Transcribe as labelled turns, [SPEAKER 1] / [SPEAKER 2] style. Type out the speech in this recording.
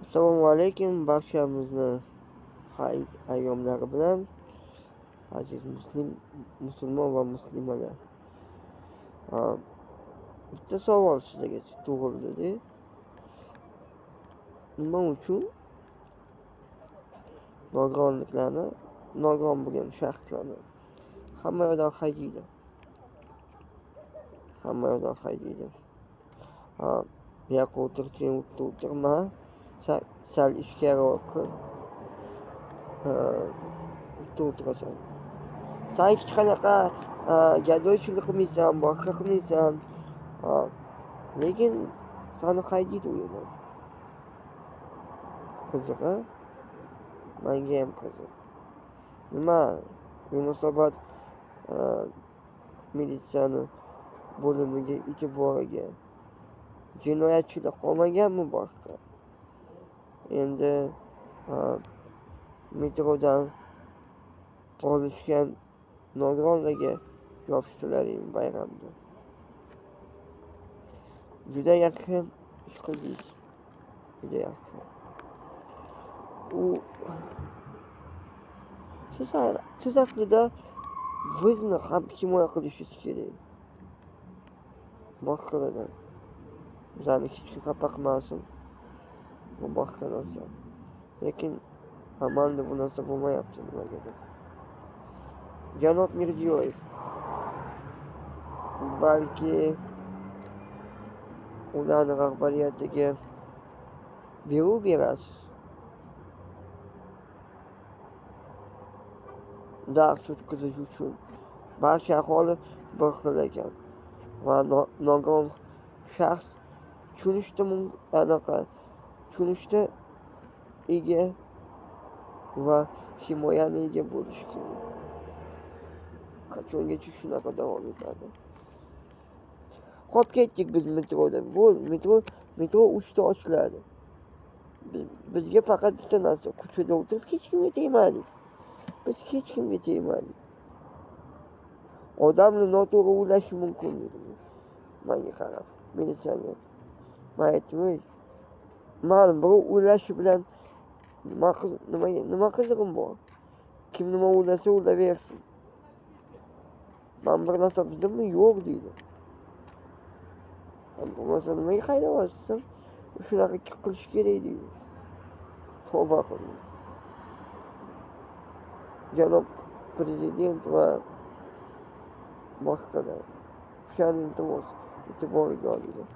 [SPEAKER 1] Assalomu alaykum, barchamizni hayit ayyomlari bilan, aziz musulmon va muslimalar. Bitta savol sizlarga tug'ildi. Nima uchun nogiron bo'lgan shaxslarni hamma yoqdan haydaydi? Bu yoqqa o'tirma, sal ichkariroq kir, bitta o'tirasan. Sen hech qanaqa gadoychilik qilmaysan, boshqa qilmaysan, lekin seni haydaydi u yerdan. Qiziq, a? Menga ham qiziq. Nima Yunusobod militsiyani bo'limiga yetib borgan jinoyatchilar qolmaganmi boshqa? Endi metrodan olishgan nogironlarga yopishtilaring bayramda. Juda yaxshi ish qildingiz. Juda yaxshi. Siz aslida bizni ham himoya qilishingiz kerak. Boshqalardan. Bizani hech kim xafa qilmasin. Bu boshqa narsa. Lekin amalda bu narsa bo'lmayapti nimagadir. Janob Mirziyoyev, balki ularni rahbariyatiga beruv berasiz. Dars o'tkazish uchun barcha aholi bir xil ekan va nogiron shaxs tushunishda ega va himoyani ega bo'lishi kerak. Qachongacha shunaqa davom etadi? Qolib ketdik biz metroda. Metro 3ta ochiladi. Bizga faqat bitta narsa, ko'chada o'tirib hech kimga tegmaydik. Biz hech kimga tegmaydik. Odamni noto'g'ri o'ylashi mumkin dedi. Menga qarab, militsioner. Men aytdim, ma'lum birov o'ylashi bilan nima qizig'im bor? Kim nima o'ylasa o'ylaversin. Men bir narsa qildimmi? Yo'q deydi. Bo'lmasa nimaga haydayapsan? Shunaqa qilish kerak deydi. Tavba qildim. Janob Prezident va boshqalar o'shani iltimos e'tiboriga olinglar.